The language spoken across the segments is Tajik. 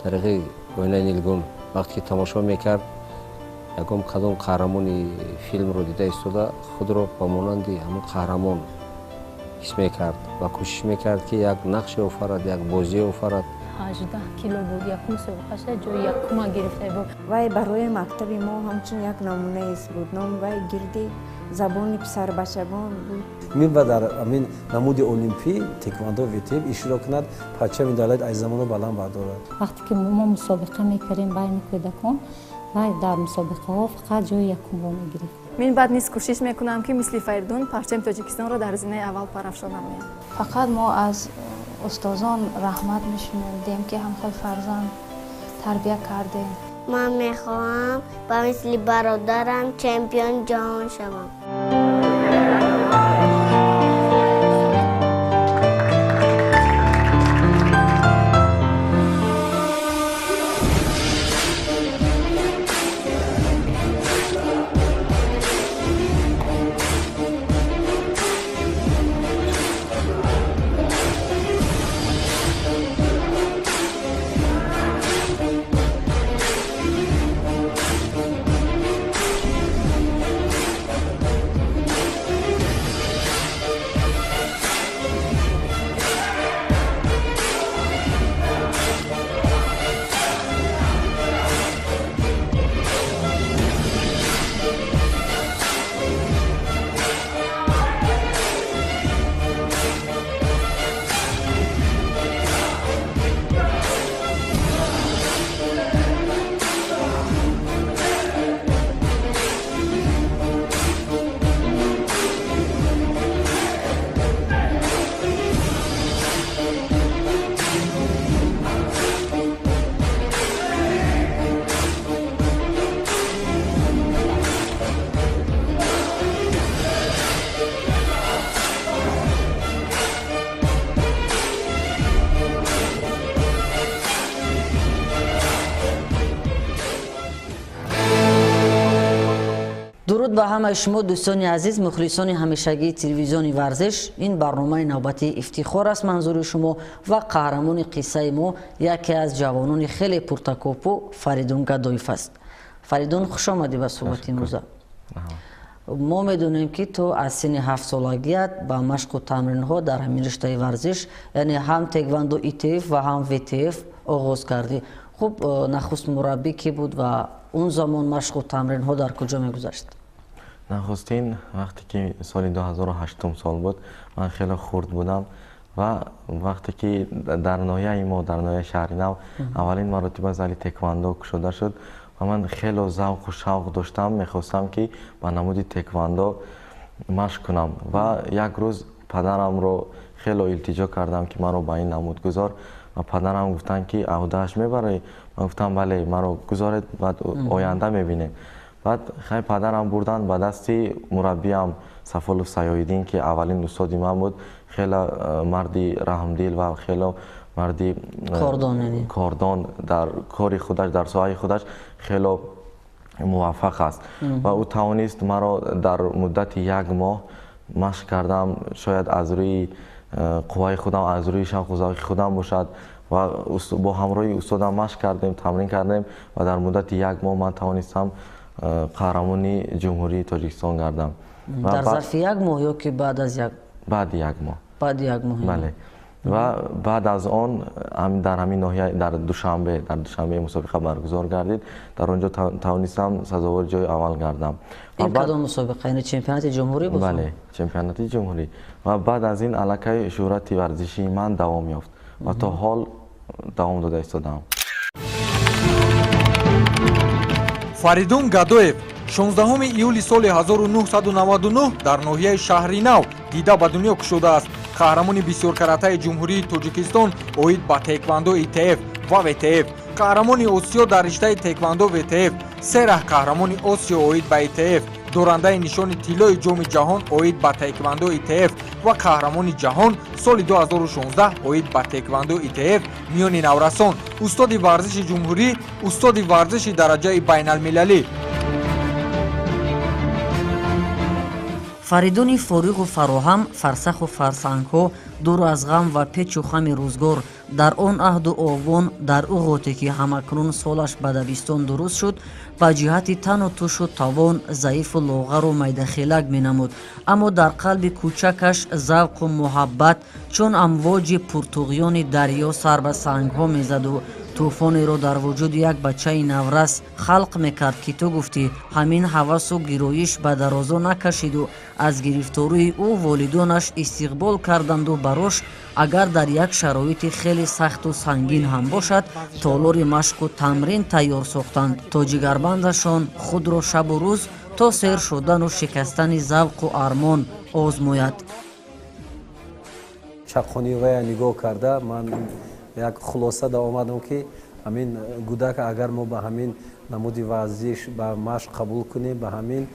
тариқи Оина Нилгун вақте ки тамошо мекард, ягон кадом қаҳрамони филмро дида истода худро ба монанди ҳамон қаҳрамон ҳис мекард ва кӯшиш мекард ки як нақше офарад, як бозие офарад. 18 кило буд, якум мусобиқаша ҷои якума гирифта буд. Вай барои мактаби мо ҳамчун як намунаест буд. Номи вай гирди забони писарбачагон буд. Мин дар амин намуди олимпӣ теквондо ветеб иштирок кунад, парчами давлат аз замоно баланд бардорад. Вақте ки мо мусобиқа мекардем байни кӯдакон, вай дар мусобиқаҳо фақат ҷои якумро мегирифт. Мин баъд низ кӯшиш мекунам ки мисли Фаридун парчами Тоҷикистонро дар зинаи аввал парафшонам. Фақат мо аз устозон раҳмат мешумурдем ки ҳамхел фарзанд тарбия кардем. Ман мехоҳам ба мисли бародарам чемпиони ҷаҳон шавам. дуруд ба ҳамаи шумо дӯстони азиз, мухлисони ҳамешагии телевизиони варзиш. Ин барномаи навбати ифтихор аст манзури шумо ва қаҳрамони қиссаи мо яке аз ҷавонони хеле пуртакопу Фаридун Гадоев аст. Фаридун, хуш омадӣ ба суҳбати имрӯза. мо медонем ки ту аз синни 7 солагият ба машқу тамринҳо дар ҳамин риштаи варзиш, яъне ҳам теквондо ИТФ ва ҳам ВТФ оғоз кардӣ. хуб, нахуст мураббӣ ки буд ва он замон машқу тамринҳо дар куҷо мегузашт? нахустин вақте ки соли 2008 сол буд, ман хеле хурд будам ва вақте ки дар ноҳияи мо, дар ноҳияи шаҳри нав аввалин маротиба зали теквондо кушода шуд ва ман хеле завқу шавқ доштам, мехостам ки ба намуди теквондо машқ кунам ва як рӯз падарамро хеле илтиҷо кардам ки маро ба ин намуд гузор ва падарам гуфтанд ки авдааш мебарӣ? Ман гуфтам бале, маро гузоред, баъд оянда мебинем. баъд хай падарам бурданд ба дасти мураббиам Сафолов Саёиддин ки аввалин устоди ман буд. хеле марди раҳмдил ва хеле марди кордон дар кори худаш, дар соҳаи худаш хеле муваффақ аст ва ӯ тавонист маро дар муддати як моҳ машқ кардам, шояд аз рӯи қувваи худам, аз рӯи шавқу завқи худам бошад ва бо ҳамроҳи устодам машқ кардем, тамрин кардем ва дар муддати як моҳ ман тавонистам қаҳрамони ҷумҳурии Тоҷикистон гардам. дар зарфи як моҳ ё ки баъд аз як? баъди як моҳ. баъди як моҳ. бале. ва баъд аз он дар ҳамин ноҳия дар душанбе мусобиқа баргузор гардид. дар он ҷо тавонистам сазовори ҷои аввал гардам. ин кадом мусобиқа? яъне чемпионати ҷумҳурӣ буд? бале, чемпионати ҷумҳурӣ. ва баъд аз ин аллакай шӯҳрати варзишии ман давом ёфт ва то ҳол давом дода истодаам. Фаридун Гадоев 16 июли соли 1999 дар ноҳияи шаҳри нав дида ба дунё кушодааст. қаҳрамони бисёркаратаи ҷумҳурии Тоҷикистон оид ба теквондо ИТФ ва ВТФ, қаҳрамони Осиё дар риштаи теквондо ВТФ, 3 раҳ қаҳрамони Осиё оид ба ИТФ, дорандаи нишони тиллои ҷоми ҷаҳон оид ба теквондо ИТФ ва қаҳрамони ҷаҳон соли 2016 оид ба теквондо ИТФ миёни наврасон, устоди варзиши ҷумҳурӣ, устоди варзиши дараҷаи байналмилалӣ. фаридуни фориғу фароҳам фарсаху фарсангҳо дур аз ғам ва печу хами рӯзгор дар он аҳду овон дар уғоте ки ҳамакнун солаш ба дабистон дуруст шуд ба ҷиҳати тану тушу тавон заифу лоғару майдахелак менамуд, аммо дар қалби кӯчакаш завқу муҳаббат чун амвоҷи пуртуғёни дарьё сар ба сангҳо мезаду тӯфонеро дар вуҷуди як бачаи наврас халқ мекард ки ту гуфтӣ ҳамин ҳавасу гироиш ба дарозо накашиду аз гирифтории ӯ волидонаш истиқбол карданду барош агар дар як шароити хеле сахту сангин ҳам бошад толори машқу тамрин тайёр сохтанд то ҷигарбандашон худро шабу рӯз то сер шудану шикастани завқу армон озмояд. чақони вая нигоҳ карда ман як хулоса да омадам ки ҳамин гудак агар мо ба ҳамин намуди варзиш ба машқ қабул кунем ба ҳамин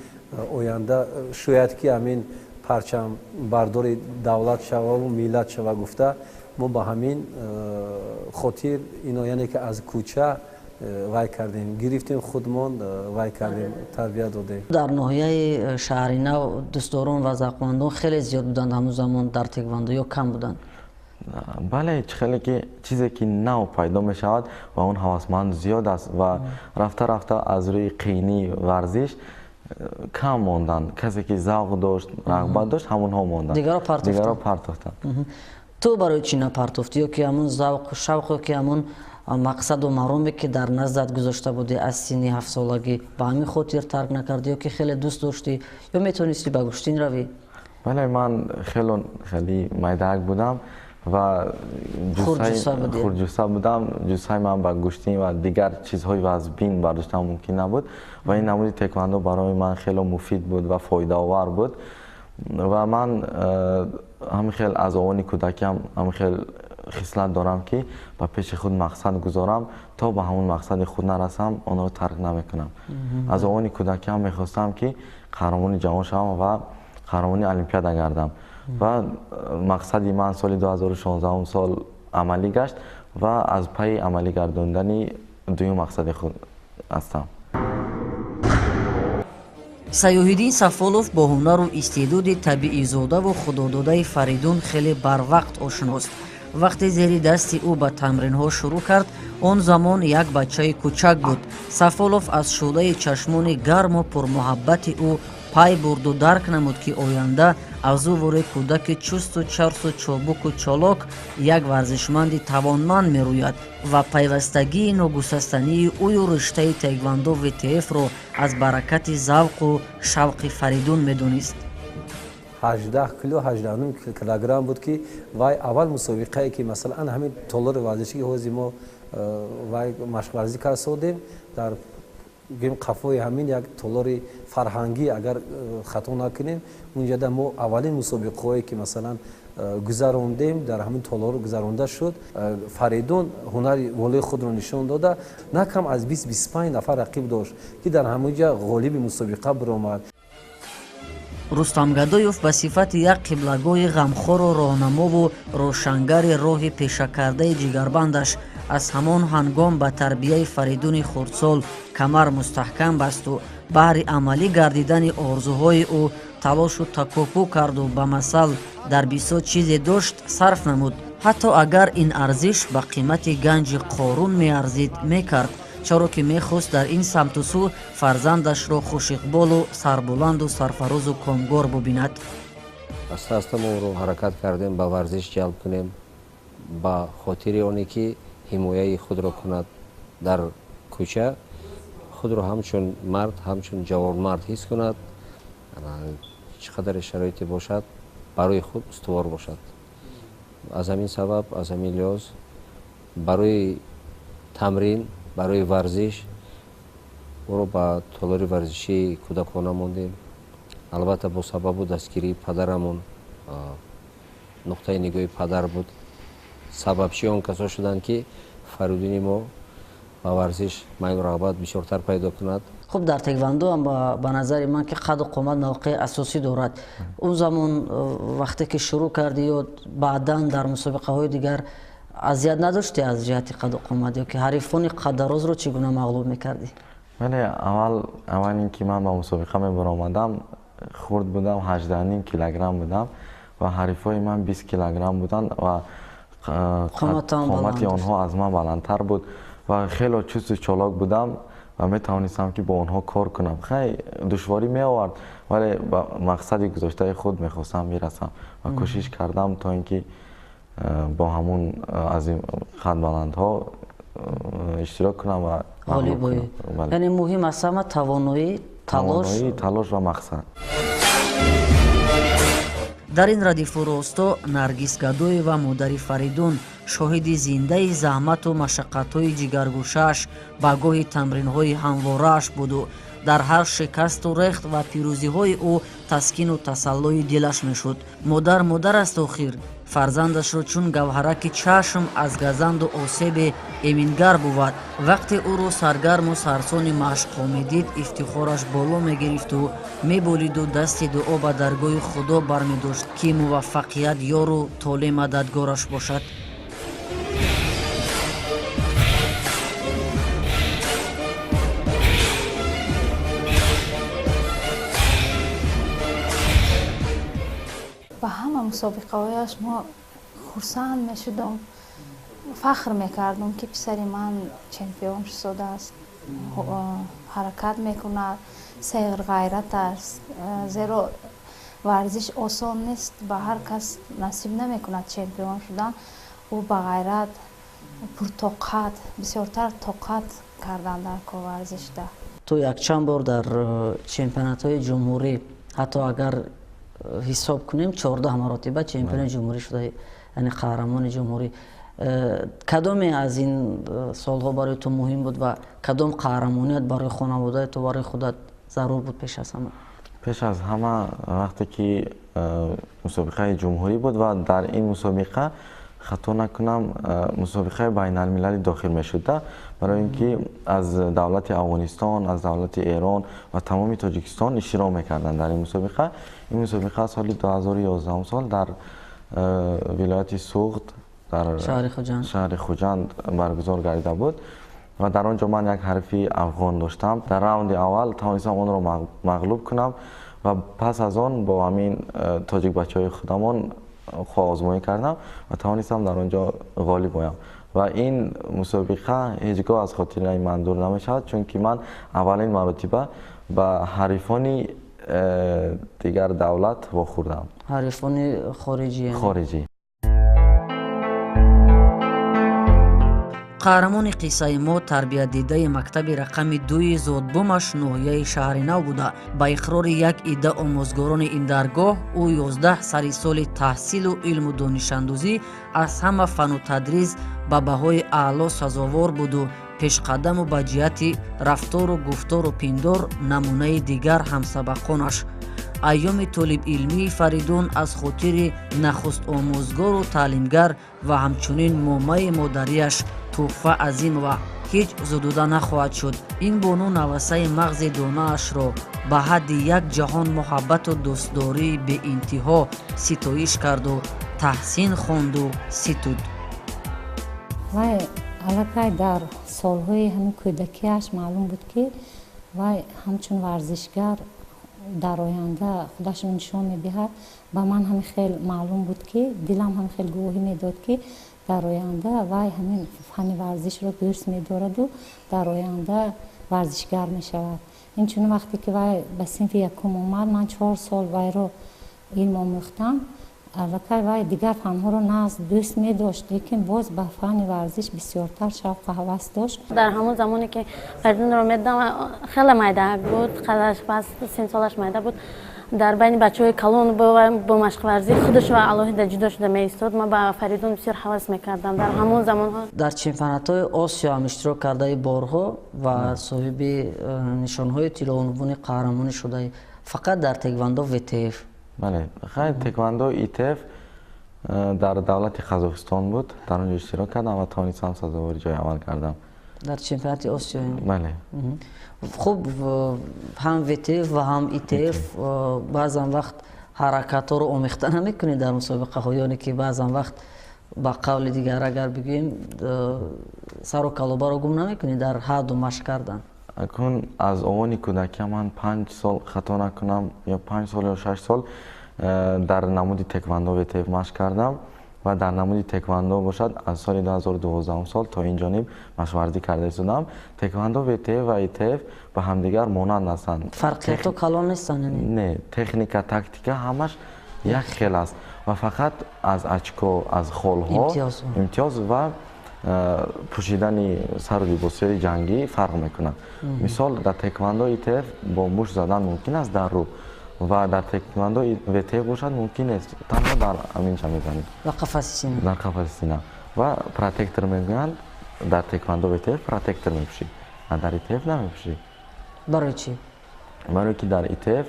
оянда шояд ки ҳамин парчам бардори давлат шававу миллат шава гуфта мо ба ҳамин хотир ино яъне ки аз кӯча вай кардем гирифтем худмон вай кардем тарбия додем. дар ноҳияи шаҳри нав дӯстдорон ва завқмандон хеле зиёд буданд ҳамун замон дар теквондо ё кам буданд? бале хеле ки чизе ки нав пайдо мешавад ва он ҳавасманд зиёд аст ва рафта рафта аз рӯи қиинии варзиш кам монданд. Касе ки завқ дошт рағбат дошт ҳамонҳо монданд, дигаро партофтанд. ту барои чӣ напартофтӣ ё ки ҳамун завқу шавқо ки ҳамун мақсаду мароме ки дар наздат гузошта будӣ аз синни 7-солагӣ ба ҳамин хотир тарк накардӣ ё ки хеле дӯст доштӣ ё метавонистӣ ба куштин равӣ? бале ман хеле майдаак будам ва хурдҷуса будам. ҷусаи ман ба гӯштин ва дигар чизҳои вазбин бардоштан мумкин набуд ва ин намуди теквондо барои ман хеле муфид буд ва фоидаовар буд ва ман ҳамин хел аз овони кӯдакиам ҳамин хел хислат дорам ки ба пеши худ мақсад гузорам то ба ҳамун мақсади худ нарасам онро тарк намекунам. аз овони кӯдакиам мехостам ки қаҳрамони ҷаҳон шавам ва қаҳрамони олимпиада гардам ва мақсади ман соли 2016 сол амалӣ гашт ва аз пайи амалӣ гардондани дуюм мақсади худ ҳастам. сайёҳиддин сафолов бо ҳунару истеъдоди табиизодаву худододаи фаридун хеле барвақт ошност. вақте зери дасти ӯ ба тамринҳо шурӯъ кард он замон як бачаи кӯчак буд. сафолов аз шӯлаи чашмони гарму пурмуҳаббати ӯ пай бурду дарк намуд ки оянда аз ӯ вore кӯдаки чусту чарсу чобуку чолок як варзишманди тавонманд мерӯяд ва пайвастагии ногусастании ӯю риштаи теквондо ВТФ-ро аз баракати завқу шавқи фаридун медонист. 18 кило 18 килограмм буд ки вай аввал мусобиқае ки масалан ҳамин толори варзиши ки ҳози мо вай машқварзӣ карда содем дар гӯем қафои ҳамин як толори фарҳангӣ агар хато накунем унҷада мо аввалин мусобиқҳое ки масалан гузарондем дар ҳамин толор гузаронда шуд. фаридун ҳунари волои худро нишон дода на кам аз 20-25 нафар рақиб дошт ки дар ҳамунҷа ғолиби мусобиқа биромад. рустам гадоев ба сифати як қиблагоҳи ғамхору роҳнамову рошангари роҳи пешакардаи ҷигарбандаш аз ҳамон ҳангом ба тарбияи фаридуни хурдсол камар мустаҳкам басту баҳри амалӣ гардидани орзуҳои ӯ талошу такопӯ карду ба масал дар бисёр чизе дошт сарф намуд. ҳатто агар ин арзиш ба қимати ганҷи қорун меарзид мекард, чаро ки мехост дар ин самту сӯ фарзандашро хушиқболу сарбуланду сарфарӯзу комгор бубинад. аста аста мо ӯро ҳаракат кардем ба варзиш ҷалб кунем ба хотири оне ки ҳимояи худро кунад дар кӯча, худро ҳамчун мард ҳамчун ҷавонмард ҳис кунад, чӣ қадаре шароите бошад барои худ устувор бошад. аз ҳамин сабаб аз ҳамин лиҳоз барои тамрин барои варзиш ӯро ба толори варзишии кӯдакона мондем. албатта бо сабабу дастгирии падарамон, нуқтаи нигоҳи падар буд, сабабчи он касо шуданд ки фаридуни мо ба варзиш майлу рағбат бисёртар пайдо кунад. хуб дар теквондо ҳам ба назари ман ки қаду қомат мавқеи асосӣ дорад. он замон вақте ки шурӯъ кардӣ ё баъдан дар мусобиқаҳои дигар азият надоштӣ аз ҷиҳати қаду қомат ё ки ҳарифони қаддарозро чӣ гуна мағлуб мекардӣ? аввал ин ки ман ба мусобиқа мебаромадам хурд будам, 18 килограмм будам ва ҳарифҳои ман 20 килограмм буданд ва қомати онҳо аз ман баландтар буд ва хело чусту чолок будам ва метавонистам ки бо онҳо кор кунам. хеле душворӣ меовард, вале ба мақсади гузоштаи худ мехостам мирасам ва кӯшиш кардам то ин ки бо ҳамун азим қадбаландҳо иштирок кунам ва яъне муҳим аз ҳама тавоноӣ, талош ва мақсад. дар ин радифу росто Наргиз Гадоева модари Фаридун шоҳиди зиндаи заҳмату машаққатҳои ҷигаргӯшааш ба гоҳи тамринҳои ҳамворааш буду дар ҳар шикасту рехт ва пирӯзиҳои ӯ таскину тасаллои дилаш мешуд. Модар аст охир, фарзандашро чун гавҳараки чашм аз газанду осебе эмингар бувад. вақте ӯро саргарму сарсони машқҳо медид, ифтихораш боло мегирифту меболиду дасти дуо ба даргоҳи худо бармедошт ки муваффақият ёру толе мададгораш бошад. ба ҳама мусобиқаҳояш мо хурсанд мешудум, фахр мекардум ки писари ман чемпион шудааст, ҳаракат мекунад, сайр ғайрат аст. зеро варзиш осон нест, ба ҳар кас насиб намекунад чемпион шудан. ӯ ба ғайрат, пуртоқат, бисёртар тоқат кардан дар коварзишда. ту якчанд бор дар чемпионатҳои ҷумҳурӣ, ҳатто агар ҳисоб кунем 14 маротиба чемпиони ҷумҳурӣ шуда, яъне қаҳрамони ҷумҳурӣ. кадоме аз ин солҳо барои ту муҳим буд ва кадом қаҳрамоният барои хонаводаи ту, барои худат зарур буд пеш аз ҳама? пеш аз ҳама вақте ки мусобиқаи ҷумҳурӣ буд ва дар ин мусобиқа хато накунам мусобиқаи байналмилалӣ дохил мешуда, барои ин ки аз давлати Афғонистон, аз давлати Эрон ва тамоми Тоҷикистон иштирок мекарданд дар ин мусобиқа. ин мусобиқа соли 2011 сол дар вилояти Суғд дар шаҳри Хуҷанд баргузор гардида буд ва дар он ҷо ман як ҳарфи афғон доштам. дар раунди аввал тавонистам онро мағлуб кунам ва пас аз он бо ҳамин тоҷикбачаҳои худамон озмоӣ кардам ва тавонистам дар он ҷо ғолиб оям. ва ин мусобиқа ҳеҷ гоҳ аз хотираи ман дур намешавад, чунки ман аввалин маротиба ба ҳарифони дигар давлат вохӯрдам. ҳарифони хориҷӣ. қаҳрамони қиссаи мо тарбиятдидаи мактаби рақами 2 Зодбумаш ноҳияи шаҳри Нав буда. Ба иқрори як ида омӯзгорони ин даргоҳ ӯ 11 сари соли таҳсилу илму донишандӯзӣ аз ҳама фану тадрис ба баҳои аъло сазовор буду пешқадаму ба ҷиҳати рафтору гуфтору пиндор намунаи дигар ҳамсабақонаш. айёми толибилмии Фаридун аз хотири нахуст омӯзгору таълимгар ва ҳамчунин момаи модариаш тӯҳфа азим ва ҳеҷ зудуда нахоҳад шуд. ин бону навасаи мағзи донаашро ба ҳадди як ҷаҳон муҳаббату дӯстдории беинтиҳо ситоиш карду таҳсин хонду ситуд. вай аллакай дар солҳои ҳамин кӯдакиаш маълум буд ки вай ҳамчун варзишгар дар оянда худашро нишон медиҳад. ба ман ҳамин хел маълум буд ки дилам ҳамин хел гувоҳӣ медод ки дар оянда вай ҳамин фани варзишро дӯст медораду дар оянда варзишгар мешавад. инчунин вақте ки вай ба синфи якум омад, ман 4 сол вайро илм омӯхтам. аллакай вай дигар фанҳоро не аз дӯст медошт, лекин боз ба фани варзиш бисёртар шавқу ҳавас дошт. дар ҳамон замоне ки Фаридунро медидам, хеле майдаак буд, қадаш пас синсолаш майда буд. дар байни бачаҳои калон бо машқварзӣ худашро алоҳида ҷудо шуда меистод. ман ба Фаридун бисёр ҳавас мекардам дар ҳамон замонҳо. дар чемпионатҳои Осиё ҳам иштирок кардаи борҳо ва соҳиби нишонҳои тилоунвуни қаҳрамонӣ шудаи. фақат дар теквандо ВТФ? бале, хай теквандо ИТФ дар давлати Қазоқистон буд. дар он ҷо иштирок кардам ва тавонистам сазовори ҷои аввал кардам. дар чемпионати Осиё? бале. хуб, ҳам ВТФ ва ҳам ИТФ баъзан вақт ҳаракатҳоро омехта намекунед дар мусобиқаҳо, ёне ки баъзан вақт ба қавли дигар агар бигӯем сару калобаро гум намекунед дар ҳадду машқ кардан? акун аз овони кӯдакӣ ман 5 сол хато накунам ё 5 сол ё 6 сол дар намуди теквандо ВТФ машқ кардам ва дар намуди теквандо бошад аз соли 2012 сол то инҷониб машқварзӣ карда истодам. Теквандо ВТФ ва ИТФ ба ҳамдигар монанд ҳастанд. фарқияту калон нестанд? Не, техника, тактика ҳамаш як хел аст ва фақат аз очко, аз холҳо имтиёз ва пӯшидани сару либосҳои ҷангӣ фарқ мекунад. Мисол дар теквандо ИТФ бо мушт задан мумкин аст дар рӯ ва дар теквандо ВТФ бошад мумкин нест, танҳо дар аминча мезанӣ дар қафаси сина ва протектор мегӯянд. Дар теквандо ВТФ протектор мепӯшӣ, а дар ИТФ намепӯшӣ. барои чӣ? барои ки дар ИТФ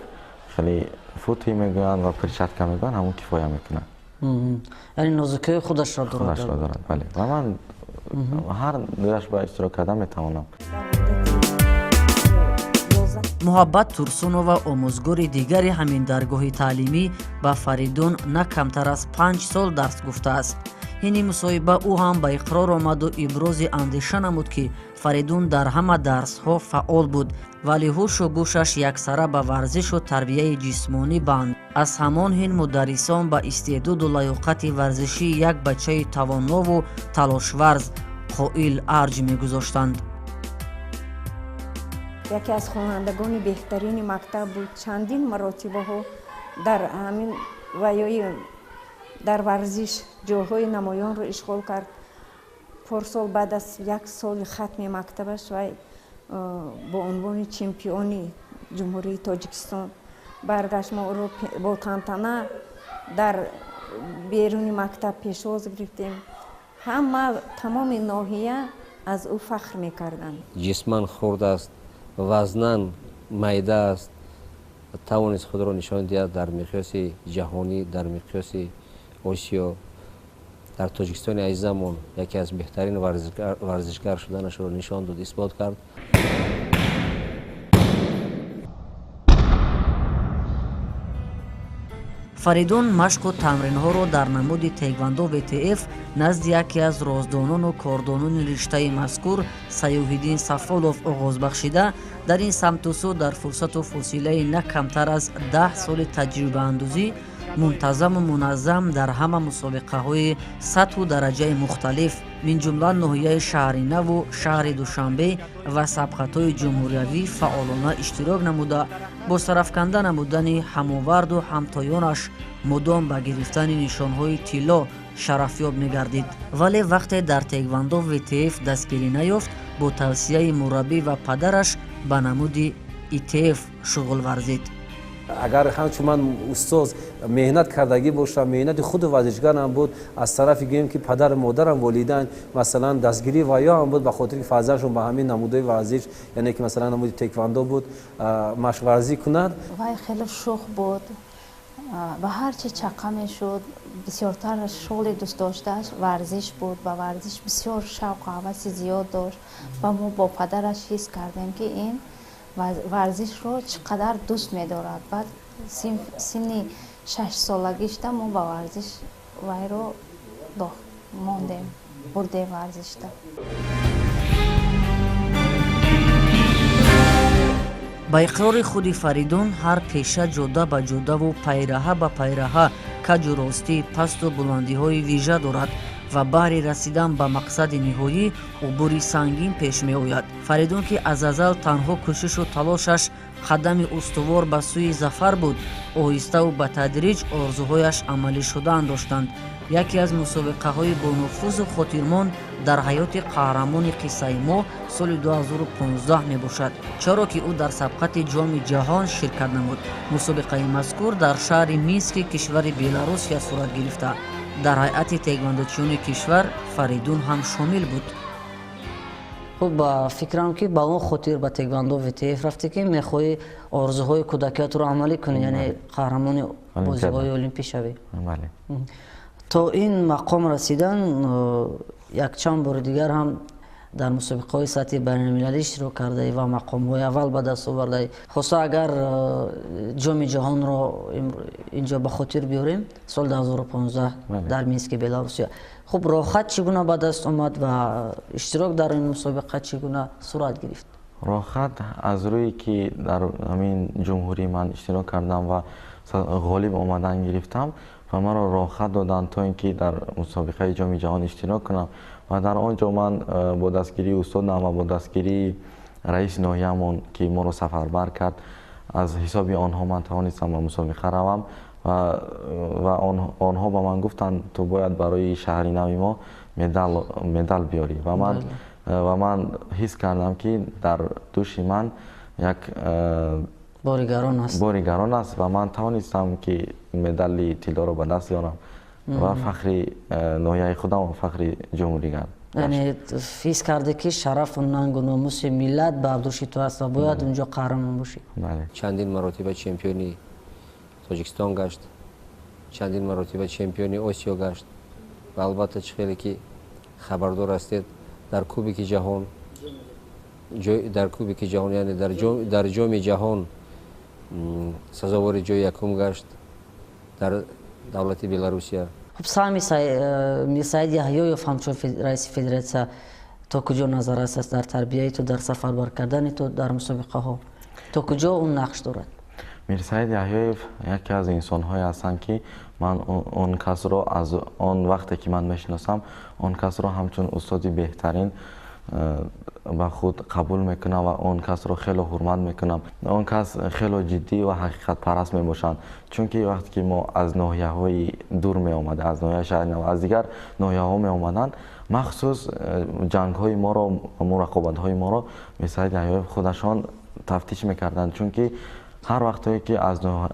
хеле фути мегӯянд ва перчатка мегӯянд, ҳамон кифоя мекунад. яъне нозукии худашро дорад. Бале, ва ман ҳар дуяш ба иштирок карда метавонам. муҳаббат турсунова омӯзгори дигари ҳамин даргоҳи таълимӣ ба Фаридун на камтар аз 5 сол дарс гуфтааст. ҳини мусоҳиба ӯ ҳам ба иқрор омаду ибрози андеша намуд ки Фаридун дар ҳама дарсҳо фаъол буд, вале ҳушу гӯшаш яксара ба варзишу тарбияи ҷисмонӣ банд. аз ҳамон ҳин мударрисон ба истеъдоду лаёқати варзишӣ як бачаи тавоннову талошварз қоил арҷ мегузоштанд. яке аз хонандагони беҳтарини мактаб буд. чандин маротибаҳо дар ҳамин ваёи дар варзиш ҷойҳои намоёнро ишғол кард. порсол баъд аз як соли хатми мактабаш вай бо унвони чемпиони ҷумҳурии Тоҷикистон баргашт. мо ӯро бо тантана дар беруни мактаб пешвоз гирифтем. ҳама тамоми ноҳия аз ӯ фахр мекарданд. ҷисман хурд аст, вазнан майда аст, тавонист худро нишон диҳад дар миқёси ҷаҳонӣ, дар миқёси осиё. дар тоҷикистони азизамон яке аз беҳтарин варзишгар шуданашро нишон дод, исбот кард. Фаридун машқу тамринҳоро дар намуди теквандо ВТФ назди яке аз роздонону кордонони риштаи мазкур Сайёҳиддин Сафолов оғоз бахшида, дар ин самту сӯ дар фурсату фосилаи на камтар аз 10 соли таҷрибаандӯзӣ мунтазаму муназзам дар ҳама мусобиқаҳои сатҳу дараҷаи мухталиф мин ҷумла ноҳияи шаҳри наву шаҳри Душанбе ва сабқатҳои ҷумҳуриявӣ фаъолона иштирок намуда, бо сарафканда намудани ҳамоварду ҳамтоёнаш мудом ба гирифтани нишонҳои тилло шарафёб мегардид. вале вақте дар теквандо ВТФ дастгирӣ наёфт, бо тавсияи мураббӣ ва падараш ба намуди ИТФ шуғул варзид. агар ҳамчун ман устоз меҳнат кардагӣ бошам, меҳнати худу варзишгарам буд, аз тарафи гӯем ки падару модарам волидайн масалан дастгирии ваё ҳам буд, ба хотири ки фарзандашон ба ҳамин намудҳои варзиш, яъне ки масалан намуди теквандо буд машқварзӣ кунад. вай хеле шух буд ва ҳар чи чақа мешуд. бисёртар шуғли дӯст доштааш варзиш буд. ба варзиш бисёр шавқу ҳаваси зиёд дошт ва мо бо падараш ҳис кардем ки ин варзишро чӣ қадар дӯст медорад. баъд синни 6 солагишда мо ба варзиш вайро мондем, бурдем варзишда. ба иқрори худи Фаридун ҳар пеша ҷода ба ҷодаву пайраҳа ба пайраҳа каҷу ростӣ, пасту буландиҳои вижа дорад ва баҳри расидан ба мақсади ниҳоӣ убури сангин пеш меояд. Фаридун ки аз азал танҳо кӯшишу талошаш қадами устувор ба сӯи зафар буд, оҳиставу ба тадриҷ орзуҳояш амалӣ шудан доштанд. яке аз мусобиқаҳои бонуфузу хотирмон дар ҳаёти қаҳрамони қиссаи мо соли 2015 мебошад, чаро ки ӯ дар сабқати ҷоми ҷаҳон ширкат намуд. мусобиқаи мазкур дар шаҳри Мински кишвари Беларусия сурат гирифта. дар ҳайати теквандочиёни кишвар Фаридун ҳам шомил буд. хуб фикрам ки ба он хотир ба теквандо ВТФ рафтӣ ки мехоҳӣ орзуҳои кӯдакиятро амалӣ кунӣ, яъне қаҳрамони бозиҳои олимпӣ шавӣ. то ин мақом расидан якчанд бори дигар ҳам дар мусобиқаҳои сатҳи байналмилалӣ иштирок кардаӣ ва мақомҳои аввал ба даст овардаӣ. хосо агар ҷоми ҷаҳонро инҷо ба хотир биёрем, соли 2015 дар Мински, Беларусия. хуб роҳхат чӣ гуна ба даст омад ва иштирок дар ин мусобиқа чӣ гуна сурат гирифт? роҳхат аз рӯе ки дар ҳамин ҷумҳурӣ ман иштирок кардам ва ғолиб омадан гирифтам ва маро роҳхат доданд то ин ки дар мусобиқаи ҷоми ҷаҳон иштирок кунам ва дар он ҷо ман бо дастгирии устодам ва бо дастгирии раиси ноҳиямон ки моро сафарбар кард аз ҳисоби онҳо ман тавонистам ба мусобиқа равам ва онҳо ба ман гуфтанд ту бояд барои шаҳри нави мо медал биёрӣ ва ман ҳис кардам ки дар дӯши ман як бори гарон аст ва ман тавонистам ки медали тиллоро ба даст биёрам ва фахри ноҳияи худам ва фахри ҷумҳурӣ гардам. яъне ҳис карде ки шарафу нангу номуси миллат ба дӯши ту аст ва бояд унҷо қаҳрамон бошӣ. чандин маротиба чемпиони тоҷикистон гашт, чандин маротиба чемпиони осиё гашт ва албатта чӣ хеле ки хабардор ҳастед дар кубики ҷаҳон яъне дар ҷоми ҷаҳон сазовори ҷои якум гашт дар давлати Беларусия. خب سهمی میرسعید یحیایف همچون رئیس فدراسیون تا کجا نظر است در تربیت تو در سفر بر کردن تو در مسابقه ها تا کجا اون نقش دارد؟ میرسعید یحیایف یکی از انسان های هستند که من اون کس رو از آن وقتی که من میشناسم اون کس رو همچون استادی بهترین با خود قبول میکنم و اون کس رو خیلی حرمت میکنم. اون کس خیلی جدی و حقیقت پرست میباشند چون که وقتی که ما از ناحیه های دور می آمده از ناحیه شهر و از دیگر ناحیه ها می آمدن مخصوص جنگ های ما رو مراقبت های ما رو میرسعید یحیایف خودشان تفتیش میکردند چون که هر وقتی که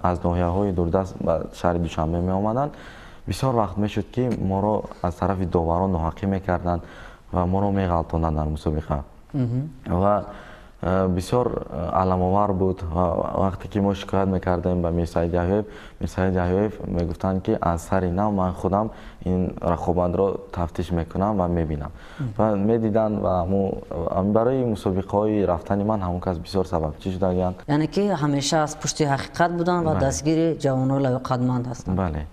از ناحیه های دوردست به شهر دوشنبه می آمدن بسیار وقت میشد که ما رو از طرف داوران ناحقی میکردند و ما رو میغلطاندند در مسابقه و بسیار علم‌آور بود و وقتی که ما شکایت میکردیم به میرسعید یحیایف میگفتند که از سر نو من خودم این رقابت رو تفتیش میکنم و میبینم و میدیدن و برای مسابقه های رفتن من همون کس بسیار سببچی شدند. یعنی که همیشه از پشت حقیقت بودن و دستگیر جوانان لیاقتمند هستند. بله.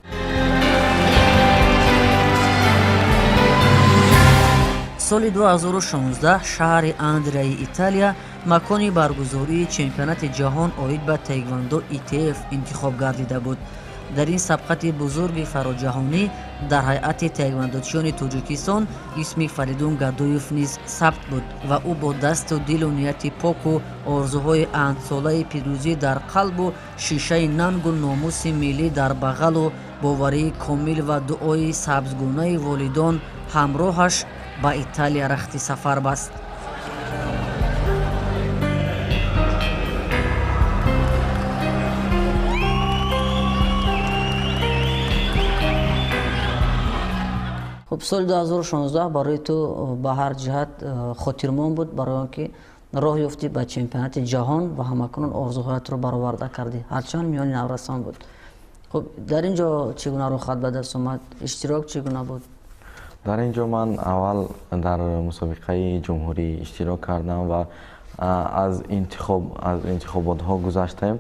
سال 2016 شهر اندریای ایتالیا مکانی برگزاری چمپیونات جهان اوید به تایکواندو ETF انتخاب گردیده بود. در این سبقت بزرگ فراجهانی در هیئت تایکواندوچیان تاجیکستان اسم فریدون گادویف نیز ثبت بود و او با دست و دل و نیت پاک و آرزوهای اندساله پیروزی در قلب و شیشه ننگ و ناموس ملی در بغل و باوری کامل و دعای سبزگونه والدان همراهش با ایتالیا رخت سفر بست. خب سال 2016 برای تو به هر جهت خاطرمون بود برای آنکه راه یافتی به چمپیونات جهان و همکنون آرزوهایت رو برآورده کردی هرچند میان نورسان بود. خب در اینجا چگونه رو خط به دست اومد؟ اشتراک چگونه بود؟ در اینجا من اول در مسابقه جمهوری اشتراک کردم و از انتخابات ها گذاشتیم.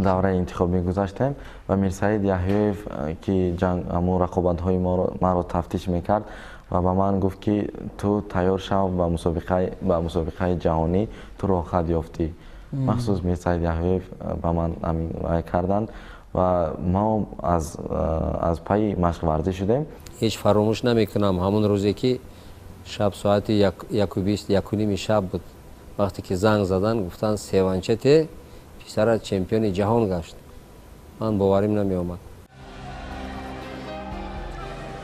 دوره انتخابی گذاشتیم و میرسعید یحیایف که همون رقابت های ما رو تفتیش میکرد و به من گفت که تو تیار شو به مسابقه جهانی تو راه خط یافتی. مخصوص میرسعید یحیایف به من همین کردند و ما از پای مشق ورزی شدیم. هیچ فراموش نمیکنم همون روزی که شب ساعت 1:20 شب بود وقتی که زنگ زدن گفتن سیوانچته پسر چمپیون جهان گشت. من باوریم نمی آمد.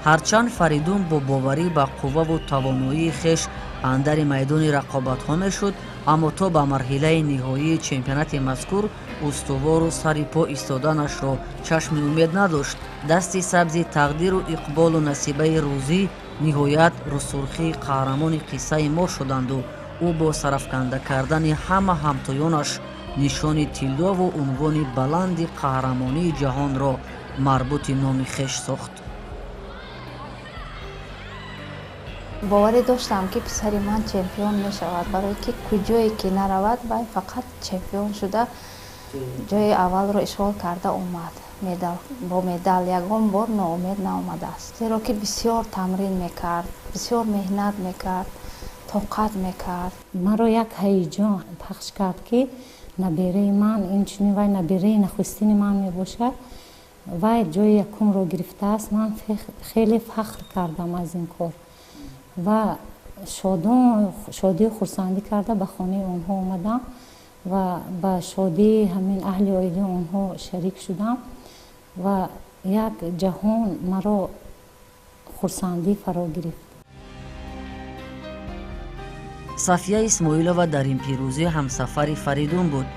هرچند فریدون با باوری به قوه و توانایی خویش اندر میدان رقابت ها میشد اما تا به مرحله نهایی چمپیونات مذکور استوار و سر پا ایستادنش را چشم امید نداشت. دستی سبز تقدیر و اقبال و نصیبه روزی نهایت رو سرخی قهرمان قصه ما شدند و او با سرافکنده کردن همه همتایانش نشان طلا و عنوان بلند قهرمانی جهان را مربوط نام خویش ساخت. باوری داشتم که پسر من چمپیون می شود برای که کجایی که نرود باید فقط چمپیون شده جای اول رو اشغال کرده اومد. با مدال یگان بار ناامید نآمده است زیرا که بسیار تمرین میکرد، بسیار مهنت میکرد тоқат мекард. маро як ҳаяҷон пахш кард ки набераи ман инчунин вай набераи нахустини ман мебошад. вай ҷои якумро гирифтааст. ман хеле фахр кардам аз ин кор ва шодию хурсандӣ карда ба хонаи онҳо омадам ва ба шодии ҳамин аҳли оилаи онҳо шарик шудам ва як ҷаҳон маро хурсандӣ фаро гирифт. сафия исмоилова дар ин пирӯзӣ ҳамсафари Фаридун буд.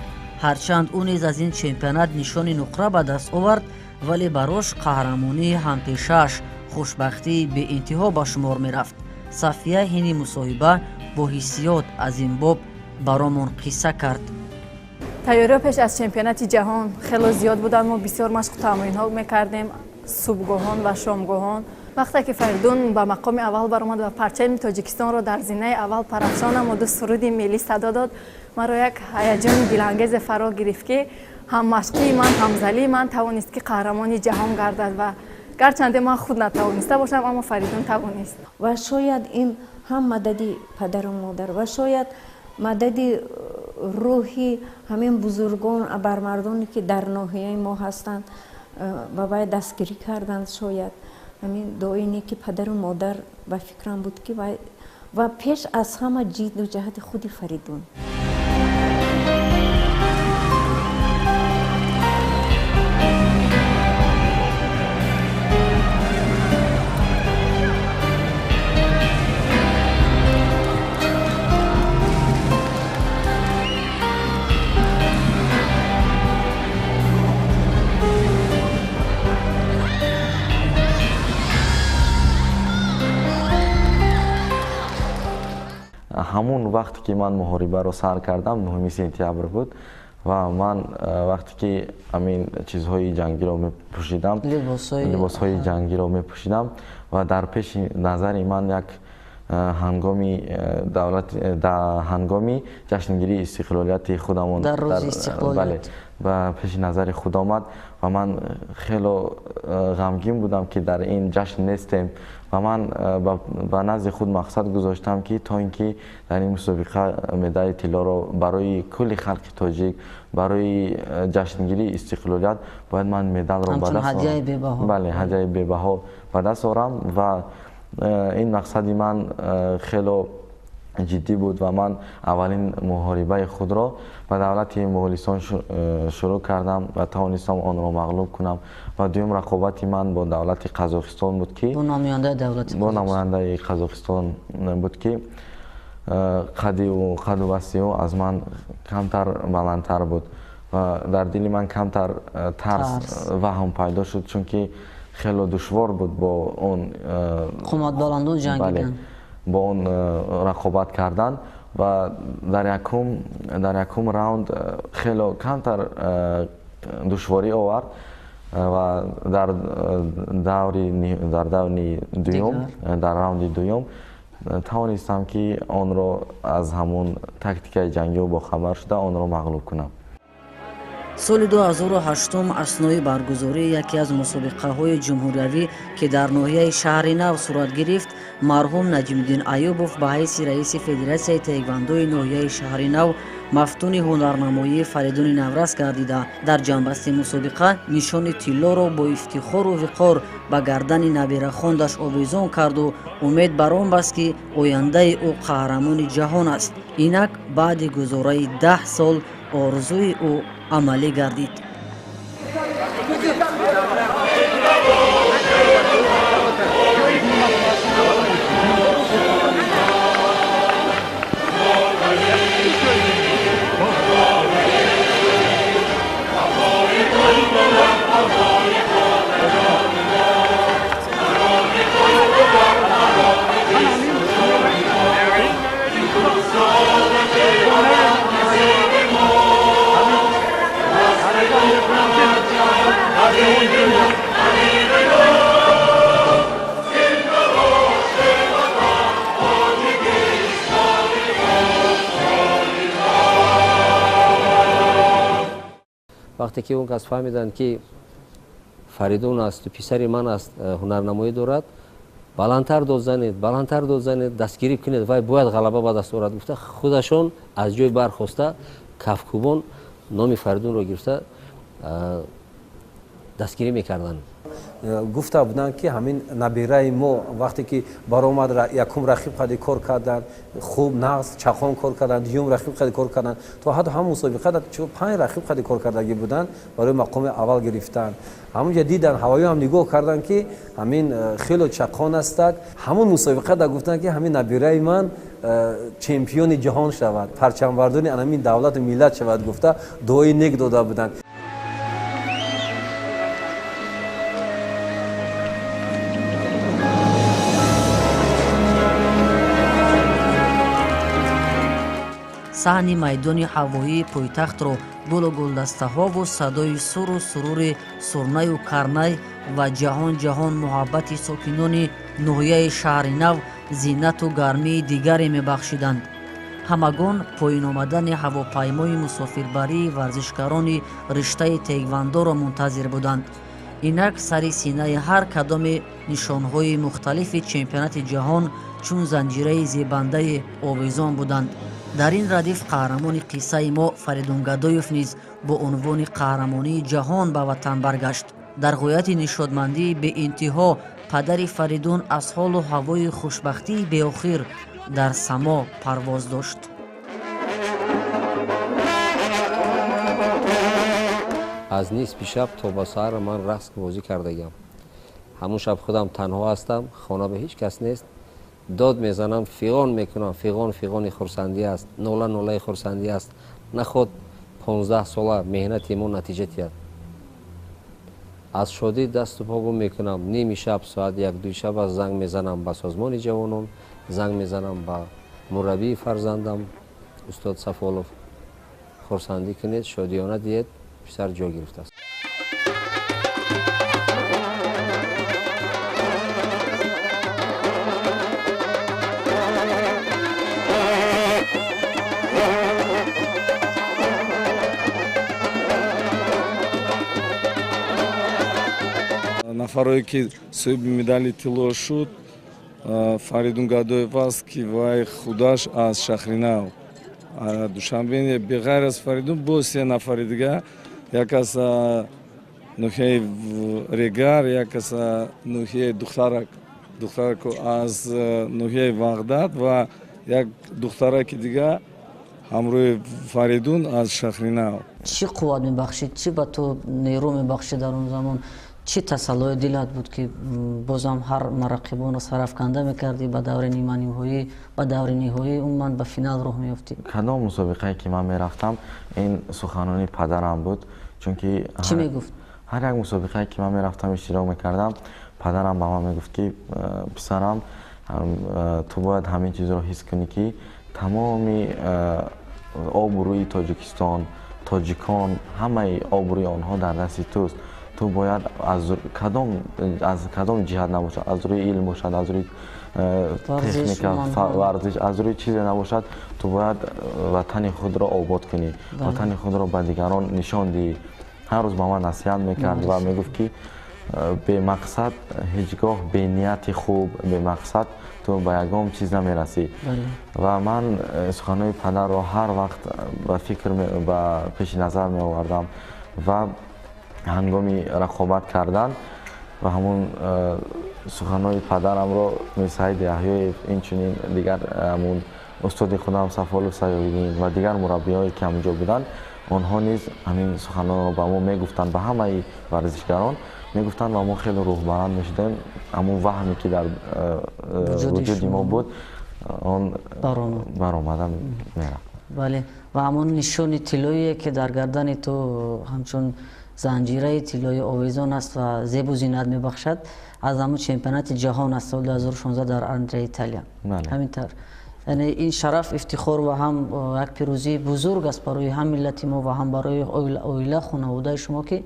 ҳарчанд ӯ низ аз ин чемпионат нишони нуқра ба даст овард, вале барош қаҳрамонии ҳампешааш хушбахтии беинтиҳо ба шумор мерафт. сафия ҳини мусоҳиба бо ҳиссиёт аз ин боб баромон қисса кард. тайёриҳо пеш аз чемпионати ҷаҳон хеле зиёд буданд. мо бисёр машқу тамринҳо мекардем, субҳгоҳон ва шомгоҳон. вақте ки Фаридун ба мақоми аввал баромад ва парчами Тоҷикистонро дар зинаи аввал парафшон намуду суруди миллӣ садо дод, маро як ҳаяҷони дилангезе фаро гирифт ки ҳам машқии ман, ҳам залии ман тавонист ки қаҳрамони ҷаҳон гардад ва гарчанде ман худ натавониста бошам, аммо Фаридун тавонист. ва шояд ин ҳам мадади падару модар ва шояд мадади рӯҳи ҳамин бузургон абармардоне ки дар ноҳияи мо ҳастанд ба вай дастгирӣ карданд. шояд ҳамин доине ки падару модар ба фикрам буд ки вай ва пеш аз ҳама ҷидду ҷаҳди худи Фаридун. ҳамун вақте ки ман муҳорибаро сар кардам 9 сентябр буд ва ман вақте ки амин чизҳои ҷангиро мепӯшидам, либосҳои ҷангиро мепӯшидам ва дар пеши назари ман як ҳангоми ҷашнгирии истиқлолияти худамон ба пеши назари худ омад ва ман хело ғамгин будам ки дар ин ҷашн нестем ва ман ба назди худ мақсад гузоштам ки то ин ки дар ин мусобиқа медали тиллоро барои кулли халқи тоҷик, барои ҷашнгирии истиқлолият бояд ман медалро ба даст орам. Бале, ҳадияи бебаҳо ба даст орам ва ин мақсади ман хело ҷиддӣ буд ва ман аввалин муҳорибаи худро ба давлати Моғолистон шурӯъ кардам ва тавонистам онро мағлуб кунам ва дуюм рақобати ман бо давлати Қазоқистон буд ки бо намояндаи Қазоқистон буд ки қаду васти ӯ аз ман камтар баландтар буд ва дар дили ман камтар тарс ваҳм пайдо шуд, чунки хело душвор буд бо он қуматбаландон ҷангидан, бо он рақобат кардан ва дар якум раунд хело камтар душворӣ овард ва дар раунди дуюм тавонистам ки онро аз ҳамун тактикаи ҷангиҳо бохабар шуда онро мағлуб кунам. соли 2008 аснои баргузории яке аз мусобиқаҳои ҷумҳуриявӣ ки дар ноҳияи шаҳри Нав сурат гирифт, марҳум Наҷмиддин Айюбов ба ҳайси раиси Федератсияи таеквондои ноҳияи шаҳри Нав мафтуни ҳунарнамоии Фаридуни Наврас гардида, дар ҷанбасти мусобиқа нишони тиллоро бо ифтихору виқор ба гардани набирахондаш овезон карду умед бар он баст ки ояндаи ӯ қаҳрамони ҷаҳон аст. инак баъди гузораи 10 сол орзуи ӯ амалӣ гардид. вақте ки он кас фаҳмиданд ки Фаридун аст, писари ман аст, ҳунарнамоӣ дорад, баландтар дод занед, дастгирӣ кунед, вай бояд ғалаба ба даст орад гуфта худашон аз ҷой бархоста кафкӯбон номи Фаридунро гирифта дастгирӣ мекарданд. гуфта буданд ки ҳамин набираи мо вақте ки баромад якум рақиб қади кор карданд, хуб нағз чахон кор карданд, дуюм рақиб қади кор карданд, то ҳатто ҳам мусобиқа 5 рақиб қади кор кардагӣ буданд, барои мақоми аввал гирифтанд. ҳамунҷа диданд ҳавоиё ҳам нигоҳ карданд ки ҳамин хело чахон астак, ҳамун мусобиқа да гуфтанд ки ҳамин набираи ман чемпиони ҷаҳон шавад, парчамбардони анамин давлату миллат шавад гуфта дуои нек дода буданд. саҳни майдони ҳавоии пойтахтро гулу гулдастаҳову садои суру сурури сурнаю карнай ва ҷаҳон муҳаббати сокинони ноҳияи шаҳри нав зинату гармии дигаре мебахшиданд. ҳамагон поин омадани ҳавопаймои мусофирбарии варзишгарони риштаи тейквандоро мунтазир буданд. инак сари синаи ҳар кадоми нишонҳои мухталифи чемпионати ҷаҳон чун занҷираи зебандаи овезон буданд. дар ин радиф қаҳрамони қиссаи мо Фаридун Гадоев низ бо унвони қаҳрамонии ҷаҳон ба ватан баргашт. дар ғояти нишодмандии беинтиҳо падари Фаридун аз ҳолу ҳавои хушбахтии беохир дар само парвоз дошт. аз нисфи шаб то ба саҳар ман рақс бозӣ кардагиам. ҳамун шаб худам танҳо ҳастам, хона ба ҳеҷ кас нест. дод мезанам, фиғон мекунам, фиғони хурсандӣ аст, нолаи хурсандӣ аст. наход 15 сола меҳнати мо натиҷа диҳад. аз шодӣ дасту по гум мекунам. ними шаб соат 1-2 шаб аз занг мезанам ба созмони ҷавонон, занг мезанам ба мураббии фарзандам устод Сафолов. хурсандӣ кунед, шодиёна диҳед, писар ҷо гирифтааст. нафарое ки соҳиби медали тилло шуд Фаридун Гадоев аст ки вай худаш аз Шаҳринав Душанбе. Беғайр аз Фаридун боз се нафари дига, як аз ноҳияи Регар, як аз ноҳияи духтарак аз ноҳияи Вахдат ва як духтараки дига ҳамроҳи Фаридун аз Шаҳринав. чӣ қувват мебахшид, чӣ ба ту нерӯ мебахшид дар он замон? чӣ тасаллои дилат буд ки бозам ҳар марақибонро сарафканда мекардӣ, ба даври ниманиҳоӣ, ба даври ниҳоӣ умуман ба финал роҳ меёфтӣ? кадом мусобиқае ки ман мерафтам ин суханони падарам буд, чунки чӣ мегуфт? ҳар як мусобиқае ки ман мерафтам иштирок мекардам, падарам ба ман мегуфт ки писарам, ту бояд ҳамин чизро ҳис кунӣ ки тамоми обрӯи Тоҷикистон, тоҷикон, ҳамаи обрӯи онҳо дар дасти туст. ту бояд аз кадом ҷиҳат набошад, аз рӯи илм бошад, аз рӯи техника, варзиш, аз рӯи чизе набошад, ту бояд ватани худро обод кунӣ, ватани худро ба дигарон нишон диҳӣ. ҳар рӯз ба ман насиҳат мекард ва мегуфт ки бемақсад ҳеҷ гоҳ бенияти хуб, бемақсад ту ба ягон чиз намерасӣ. ва ман суханои падарро ҳар вақт ба фикр ба пеши назар меовардам ва ҳангоми рақобат кардан ва ҳамун суханои падарамро Саид Яҳёев, инчунин дигар ҳамун устоди худам Сафолов Саёиддин ва дигар мураббиҳое ки ҳамҷо буданд, онҳо низ ҳамин суханонро ба мо мегуфтанд, ба ҳамаи варзишгарон мегуфтанд ва мо хеле рӯҳбаланд мешудем. ҳамун ваҳме ки дар вуҷуди мо буд, он баромада мерафт. бале, ва ҳамон нишони тиллоие ки дар гардани ту ҳамчун занҷираи тиллои овезон аст ва зебу зинат мебахшад, аз ҳамун чемпионати ҷаҳон аз соли 2016 дар Андрия, Италия. ҳамин тавр. яъне ин шараф, ифтихор ва ҳам як пирӯзии бузург аст барои ҳам миллати мо ва ҳам барои оила, хонаводаи шумо ки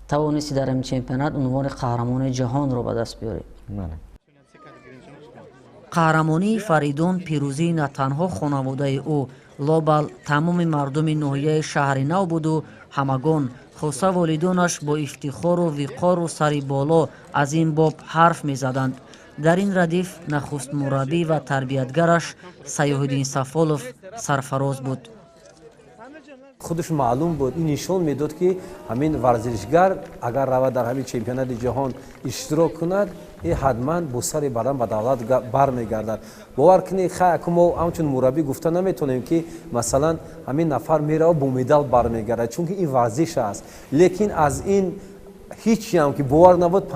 тавонисти дар ин чемпионат унвони қаҳрамони ҷаҳонро ба даст биёрӣ. қаҳрамонии Фаридун пирӯзии на танҳо хонаводаи ӯ, лобал тамоми мардуми ноҳияи Шаҳри Нав буду ҳамагон, хоса волидонаш бо ифтихору виқору сари боло аз ин боб ҳарф мезаданд. дар ин радиф нахуст мураббӣ ва тарбиятгараш Сайёҳиддин Сафолов сарфароз буд. خودش معلوم بود این نشان میداد که همین ورزشگر اگر رود در همین چمپیونات جهان اشتراک کند این حتما با سر بدن به دولت برمیگردد. باور کنید خیلی ما همچون مربی گفته نمیتونیم که مثلا همین نفر میره و با مدال برمیگردد چون که این ورزش است. لیکن از این هیچی هم که باور نبود 50-60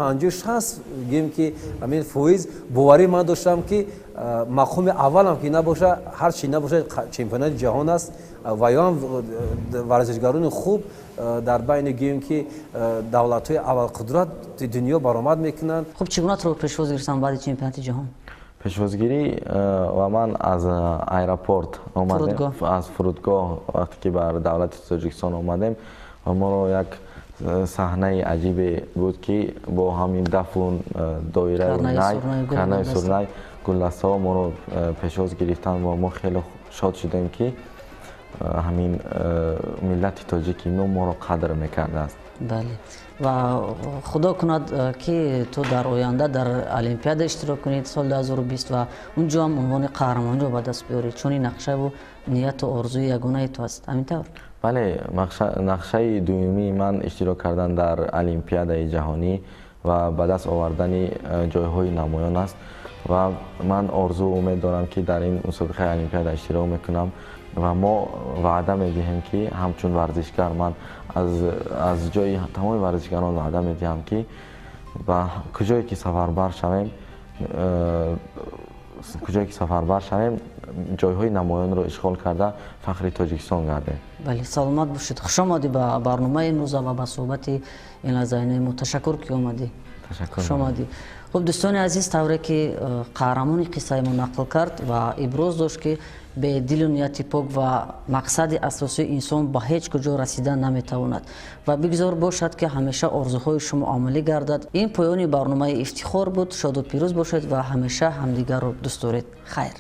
گیم که همین فویز باوری من داشتم که مقام اول هم که نباشه هر چی نباشه چمپیونات جهان است و یا هم ورزشگران خوب در بین گیم که دولت‌های اول قدرت دنیا برآمد میکنن. خب چگونه تو پیشواز گرفتن بعد چمپیونات جهان؟ پیشوازگیری و من از ایرپورت آمدم، از فرودگاه وقتی که بر دولت تاجیکستان آمدیم و ما رو یک صحنه عجیبی بود که با همین دفون دایره کرنه سرنای گلدسته ها ما رو پیشواز گرفتن و ما خیلی شاد شدیم که همین ملت تاجیکی ما رو قدر میکرده است. بله و خدا کند که تو در آینده در المپیاد اشتراک کنید سال 2020 و اونجا هم عنوان قهرمانی رو به دست بیارید چون این نقشه و نیت و آرزوی یگانه تو است. همینطور؟ بله نقشه دومی من اشتراک کردن در المپیاد جهانی و به دست آوردن جایهای نمایان است و من آرزو امید دارم که در این مسابقه المپیاد اشتراک میکنم و ما وعده میدهیم که همچون ورزشگر من از جای تمام ورزشگران وعده میدهم که و کجایی که سفربر شویم جایهای نمایان رو اشغال کرده فخر تاجیکستان گردیم. بله سلامت باشید. خوش آمدی به برنامه امروز و به صحبت این لحظه ما. تشکر که اومدی. تشکر. خوش آمدی. خب دوستان عزیز طوری که قهرمان قصه ما نقل کرد و ابراز داشت که به دل و نیت پاک و مقصد اساسی انسان به هیچ کجا رسیدن نمیتواند و بگذار باشد که همیشه آرزوهای شما عملی گردد. این پایان برنامه افتخار بود. شاد و پیروز باشید و همیشه همدیگر رو دوست دارید. خیر.